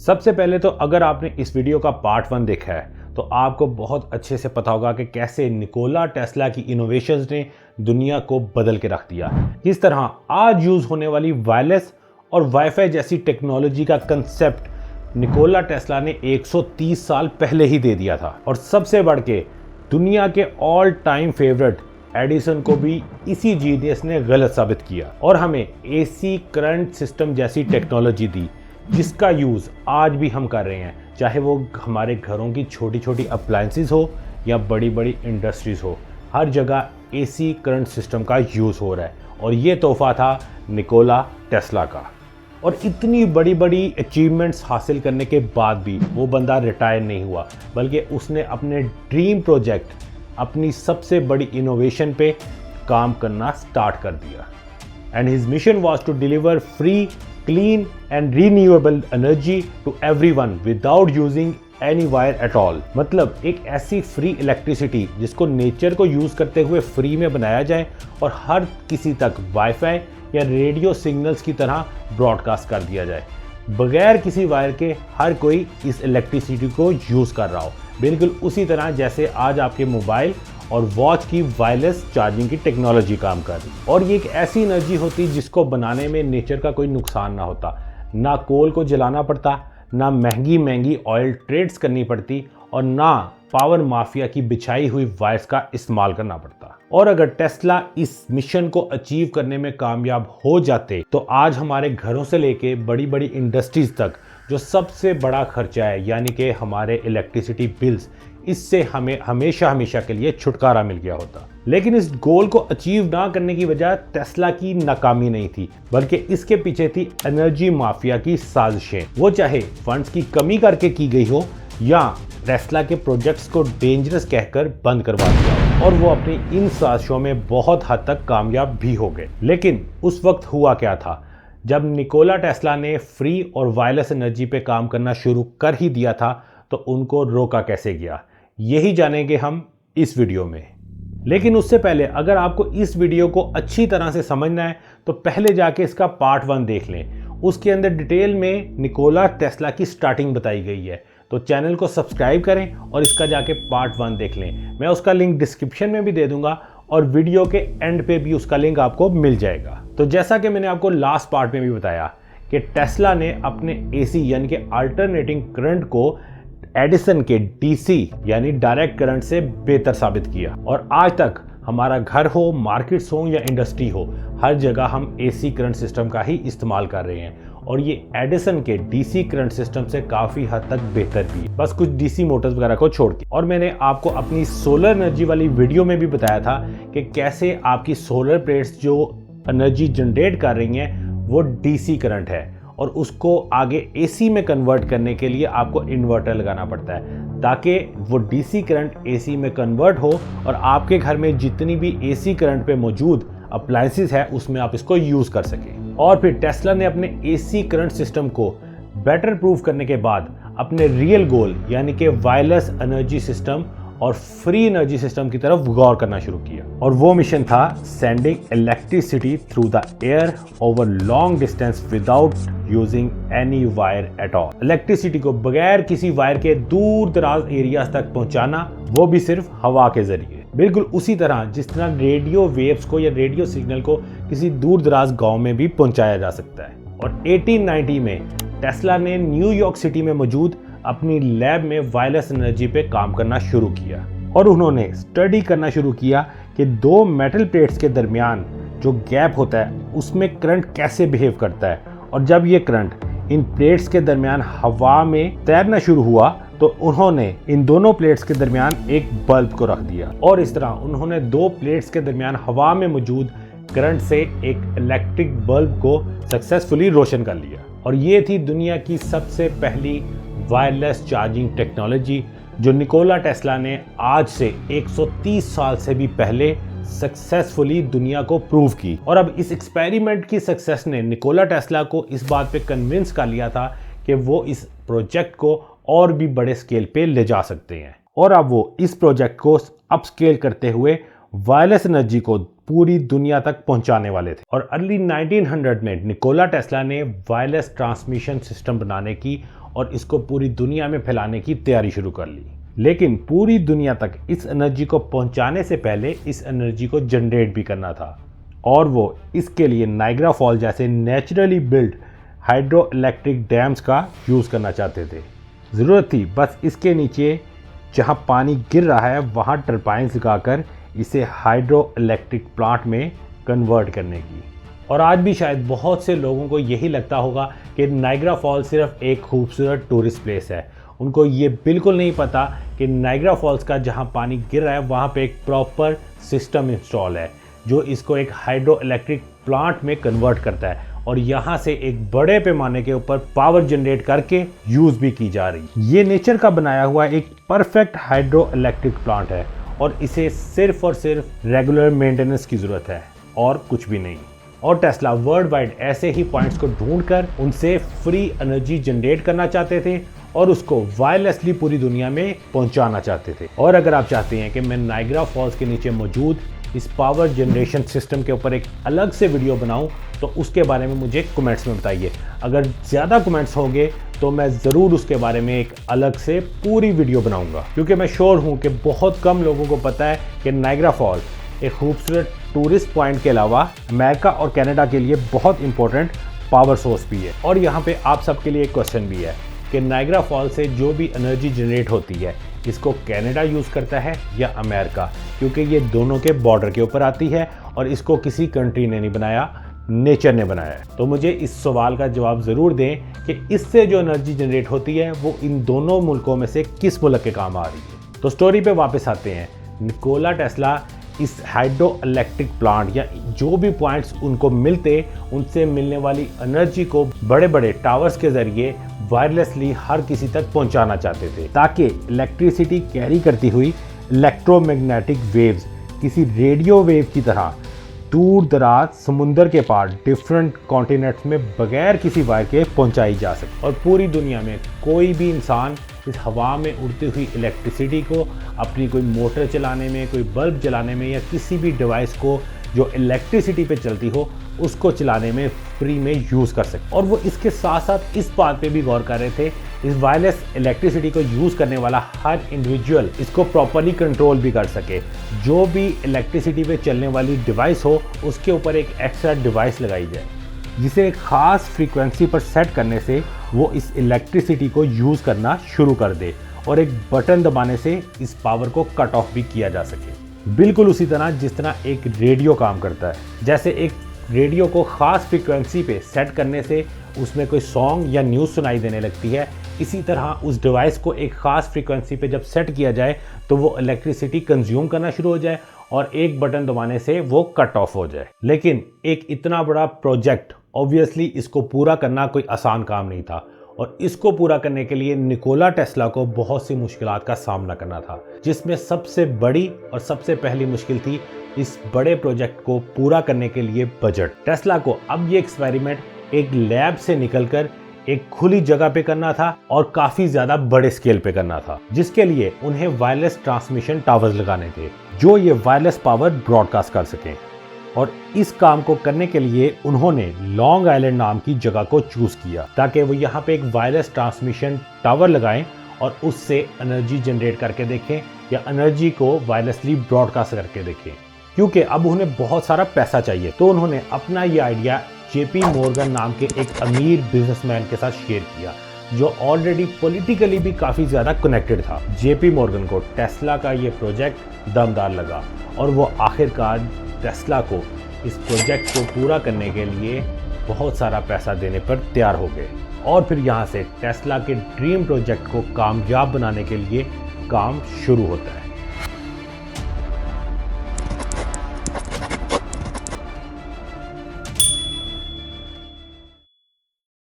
सबसे पहले तो अगर आपने इस वीडियो का पार्ट 1 देखा है तो आपको बहुत अच्छे से पता होगा कि कैसे निकोला टेस्ला की इनोवेशंस ने दुनिया को बदल के रख दिया। किस तरह आज यूज होने वाली वायरलेस और वाईफाई जैसी टेक्नोलॉजी का कंसेप्ट निकोला टेस्ला ने 130 साल पहले ही दे दिया था। और सबसे बढ़ के दुनिया के ऑल टाइम फेवरेट एडिसन को भी इसी जीनियस ने गलत साबित किया और हमें एसी करंट सिस्टम जैसी टेक्नोलॉजी दी, जिसका यूज़ आज भी हम कर रहे हैं, चाहे वो हमारे घरों की छोटी छोटी अप्लायंसेस हो या बड़ी बड़ी इंडस्ट्रीज़ हो। हर जगह एसी करंट सिस्टम का यूज़ हो रहा है और ये तोहफा था निकोला टेस्ला का। और इतनी बड़ी बड़ी अचीवमेंट्स हासिल करने के बाद भी वो बंदा रिटायर नहीं हुआ, बल्कि उसने अपने ड्रीम प्रोजेक्ट, अपनी सबसे बड़ी इनोवेशन पे काम करना स्टार्ट कर दिया। And his mission was to deliver free, clean and renewable energy to everyone without using any wire at all। मतलब एक ऐसी फ्री इलेक्ट्रिसिटी जिसको नेचर को यूज करते हुए फ्री में बनाया जाए और हर किसी तक वाईफाई या रेडियो सिग्नल्स की तरह ब्रॉडकास्ट कर दिया जाए, बगैर किसी वायर के हर कोई इस इलेक्ट्रिसिटी को यूज कर रहा हो, बिल्कुल उसी तरह जैसे आज आपके मोबाइल और वॉच की वायरलेस चार्जिंग की टेक्नोलॉजी काम कर रही। और ये एक ऐसी एनर्जी होती जिसको बनाने में नेचर का कोई नुकसान ना होता, ना कोल को जलाना पड़ता, ना महंगी महंगी ऑयल ट्रेड्स करनी पड़ती और ना पावर माफिया की बिछाई हुई वायर्स का इस्तेमाल करना पड़ता। और अगर टेस्ला इस मिशन को अचीव करने में कामयाब हो जाते तो आज हमारे घरों से लेके बड़ी बड़ी इंडस्ट्रीज तक जो सबसे बड़ा खर्चा है, यानी कि हमारे इलेक्ट्रिसिटी बिल्स, इससे हमें हमेशा हमेशा के लिए छुटकारा मिल गया होता। लेकिन इस गोल को अचीव ना करने की वजह टेस्ला की नाकामी नहीं थी, बल्कि इसके पीछे थी एनर्जी माफिया की साजिशें। वो चाहे फंड्स की कमी करके की गई हो या टेस्ला के प्रोजेक्ट्स को डेंजरस कहकर बंद करवा दिया, और वो अपनी इन साजिशों में बहुत हद तक कामयाब भी हो गए। लेकिन उस वक्त हुआ क्या था, जब निकोला टेस्ला ने फ्री और वायरलेस एनर्जी पे काम करना शुरू कर ही दिया था तो उनको रोका कैसे गया, यही जानेंगे हम इस वीडियो में। लेकिन उससे पहले अगर आपको इस वीडियो को अच्छी तरह से समझना है तो पहले जाके इसका पार्ट 1 देख लें। उसके अंदर डिटेल में निकोला टेस्ला की स्टार्टिंग बताई गई है, तो चैनल को सब्सक्राइब करें और इसका जाके पार्ट 1 देख लें। मैं उसका लिंक डिस्क्रिप्शन में भी दे दूंगा और वीडियो के एंड पे भी उसका लिंक आपको मिल जाएगा। तो जैसा कि मैंने आपको लास्ट पार्ट में भी बताया कि टेस्ला ने अपने एसी यानी कि अल्टरनेटिंग करंट को एडिसन के डीसी यानी डायरेक्ट करंट से बेहतर साबित किया, और आज तक हमारा घर हो, मार्केट्स हो या इंडस्ट्री हो, हर जगह हम एसी करंट सिस्टम का ही इस्तेमाल कर रहे हैं। और ये एडिसन के डीसी करंट सिस्टम से काफ़ी हद तक बेहतर भी है, बस कुछ डीसी मोटर्स वगैरह को छोड़ के। और मैंने आपको अपनी सोलर एनर्जी वाली वीडियो में भी बताया था कि कैसे आपकी सोलर प्लेट्स जो एनर्जी जनरेट कर रही हैं वो डीसी करंट है, और उसको आगे एसी में कन्वर्ट करने के लिए आपको इन्वर्टर लगाना पड़ता है ताकि वो डीसी करंट एसी में कन्वर्ट हो और आपके घर में जितनी भी एसी करंट पे मौजूद अप्लायंसेस है उसमें आप इसको यूज़ कर सकें। और फिर टेस्ला ने अपने एसी करंट सिस्टम को बेटर प्रूव करने के बाद अपने रियल गोल यानी कि वायरलेस एनर्जी सिस्टम और फ्री एनर्जी सिस्टम की तरफ गौर करना शुरू किया, और वो मिशन था sending electricity through the air over long distance without using any wire at all. Electricity को बगैर किसी वायर के दूर दराज एरियाज तक पहुंचाना, वो भी सिर्फ हवा के जरिए, बिल्कुल उसी तरह जिस तरह रेडियो वेव्स को या रेडियो सिग्नल को किसी दूर दराज गांव में भी पहुंचाया जा सकता है। और 1890 में टेस्ला ने न्यूयॉर्क सिटी में मौजूद अपनी लैब में वायरलेस एनर्जी पे काम करना शुरू किया, और उन्होंने स्टडी करना शुरू किया कि दो मेटल प्लेट्स के दरमियान जो गैप होता है उसमें करंट कैसे बिहेव करता है, और जब ये करंट इन प्लेट्स के दरमियान हवा में तैरना शुरू हुआ तो उन्होंने इन दोनों प्लेट्स के दरमियान एक बल्ब को रख दिया, और इस तरह उन्होंने दो प्लेट्स के दरमियान हवा में मौजूद करंट से एक इलेक्ट्रिक बल्ब को सक्सेसफुली रोशन कर लिया। और ये थी दुनिया की सबसे पहली वायरलेस चार्जिंग टेक्नोलॉजी जो निकोला टेस्ला ने आज से 130 साल से भी पहले सक्सेसफुली दुनिया को प्रूव की। और अब इस एक्सपेरिमेंट की सक्सेस ने निकोला टेस्ला को इस बात पे कन्विंस कर लिया था कि वो इस प्रोजेक्ट को और भी बड़े स्केल पे ले जा सकते हैं, और अब वो इस प्रोजेक्ट को अपस्केल करते हुए वायरलेस एनर्जी को पूरी दुनिया तक पहुंचाने वाले थे। और अर्ली 1900 में निकोला टेस्ला ने वायरलेस ट्रांसमिशन सिस्टम बनाने की और इसको पूरी दुनिया में फैलाने की तैयारी शुरू कर ली। लेकिन पूरी दुनिया तक इस एनर्जी को पहुंचाने से पहले इस एनर्जी को जनरेट भी करना था, और वो इसके लिए नायग्रा फॉल जैसे naturally build hydro electric dams का यूज़ करना चाहते थे। ज़रूरत थी बस इसके नीचे जहाँ पानी गिर रहा है वहाँ टर्बाइन्स लगाकर इसे हाइड्रो इलेक्ट्रिक प्लांट में कन्वर्ट करने की। और आज भी शायद बहुत से लोगों को यही लगता होगा कि नायग्रा फॉल सिर्फ एक खूबसूरत टूरिस्ट प्लेस है। उनको ये बिल्कुल नहीं पता कि नायग्रा फॉल्स का जहाँ पानी गिर रहा है वहाँ पे एक प्रॉपर सिस्टम इंस्टॉल है जो इसको एक हाइड्रो इलेक्ट्रिक प्लांट में कन्वर्ट करता है, और यहाँ से एक बड़े पैमाने के ऊपर पावर जनरेट करके यूज़ भी की जा रही। ये नेचर का बनाया हुआ एक परफेक्ट हाइड्रो इलेक्ट्रिक प्लांट है और इसे सिर्फ और सिर्फ रेगुलर मेंटेनेंस की ज़रूरत है और कुछ भी नहीं। और टेस्ला वर्ल्ड वाइड ऐसे ही पॉइंट्स को ढूंढकर उनसे फ्री एनर्जी जनरेट करना चाहते थे और उसको वायरलेसली पूरी दुनिया में पहुंचाना चाहते थे। और अगर आप चाहते हैं कि मैं नायग्रा फॉल्स के नीचे मौजूद इस पावर जनरेशन सिस्टम के ऊपर एक अलग से वीडियो बनाऊं तो उसके बारे में मुझे कमेंट्स में बताइए। अगर ज़्यादा कमेंट्स होंगे तो मैं ज़रूर उसके बारे में एक अलग से पूरी वीडियो बनाऊंगा, क्योंकि मैं श्योर हूं कि बहुत कम लोगों को पता है कि नायग्रा फॉल एक खूबसूरत टूरिस्ट पॉइंट के अलावा अमेरिका और कनाडा के लिए बहुत इंपॉर्टेंट पावर सोर्स भी है। और यहाँ पे आप सबके लिए एक क्वेश्चन भी है कि नायग्रा फॉल से जो भी एनर्जी जनरेट होती है इसको कनाडा यूज़ करता है या अमेरिका, क्योंकि ये दोनों के बॉर्डर के ऊपर आती है और इसको किसी कंट्री ने नहीं बनाया, नेचर ने बनाया है। तो मुझे इस सवाल का जवाब ज़रूर दें कि इससे जो एनर्जी जनरेट होती है वो इन दोनों मुल्कों में से किस मुल्क के काम आ रही है। तो स्टोरी पे वापस आते हैं। निकोला टेस्ला इस हाइड्रो इलेक्ट्रिक प्लांट या जो भी पॉइंट्स उनको मिलते उनसे मिलने वाली एनर्जी को बड़े बड़े टावर्स के जरिए वायरलेसली हर किसी तक पहुंचाना चाहते थे, ताकि इलेक्ट्रिसिटी कैरी करती हुई इलेक्ट्रोमैग्नेटिक वेव्स किसी रेडियो वेव की तरह दूर दराज समुंदर के पार डिफरेंट कॉन्टिनेंट्स में बगैर किसी वायर के पहुंचाई जा सके। और पूरी दुनिया में कोई भी इंसान इस हवा में उड़ती हुई इलेक्ट्रिसिटी को अपनी कोई मोटर चलाने में, कोई बल्ब जलाने में या किसी भी डिवाइस को जो इलेक्ट्रिसिटी पे चलती हो उसको चलाने में फ्री में यूज़ कर सके। और वो इसके साथ साथ इस बात पे भी गौर कर रहे थे इस वायरलेस इलेक्ट्रिसिटी को यूज़ करने वाला हर इंडिविजुअल इसको प्रॉपरली कंट्रोल भी कर सके। जो भी इलेक्ट्रिसिटी पे चलने वाली डिवाइस हो उसके ऊपर एक एक्स्ट्रा डिवाइस लगाई जाए जिसे एक ख़ास फ्रीक्वेंसी पर सेट करने से वो इस इलेक्ट्रिसिटी को यूज़ करना शुरू कर दे और एक बटन दबाने से इस पावर को कट ऑफ भी किया जा सके। बिल्कुल उसी तरह जिस तरह एक रेडियो काम करता है। जैसे एक रेडियो को ख़ास फ्रीक्वेंसी पे सेट करने से उसमें कोई सॉन्ग या न्यूज़ सुनाई देने लगती है, इसी तरह उस डिवाइस को एक ख़ास फ्रीक्वेंसी पे जब सेट किया जाए तो वो इलेक्ट्रिसिटी कंज्यूम करना शुरू हो जाए और एक बटन दबाने से वो कट ऑफ हो जाए। लेकिन एक इतना बड़ा प्रोजेक्ट ऑब्वियसली इसको पूरा करना कोई आसान काम नहीं था और इसको पूरा करने के लिए निकोला टेस्ला को बहुत सी मुश्किलात का सामना करना था, जिसमें सबसे बड़ी और सबसे पहली मुश्किल थी इस बड़े प्रोजेक्ट को पूरा करने के लिए बजट। टेस्ला को अब ये एक्सपेरिमेंट एक लैब से निकलकर एक खुली जगह पे करना था और काफी ज्यादा बड़े स्केल पे करना था, जिसके लिए उन्हें वायरलेस ट्रांसमिशन टावर्स लगाने थे जो ये वायरलेस पावर ब्रॉडकास्ट कर सकें। और इस काम को करने के लिए उन्होंने लॉन्ग आइलैंड नाम की जगह को चूज किया ताकि वो यहाँ पे एक वायरलेस ट्रांसमिशन टावर लगाएं और उससे एनर्जी जनरेट करके देखें या एनर्जी को वायरलेसली ब्रॉडकास्ट करके देखें। क्योंकि अब उन्हें बहुत सारा पैसा चाहिए तो उन्होंने अपना ये आइडिया जेपी मॉर्गन नाम के एक अमीर बिजनेसमैन के साथ शेयर किया जो ऑलरेडी पॉलिटिकली भी काफ़ी ज़्यादा कनेक्टेड था। जेपी मॉर्गन को टेस्ला का ये प्रोजेक्ट दमदार लगा और वो आखिरकार टेस्ला को इस प्रोजेक्ट को पूरा करने के लिए बहुत सारा पैसा देने पर तैयार हो गए। और फिर यहाँ से टेस्ला के ड्रीम प्रोजेक्ट को कामयाब बनाने के लिए काम शुरू होता है।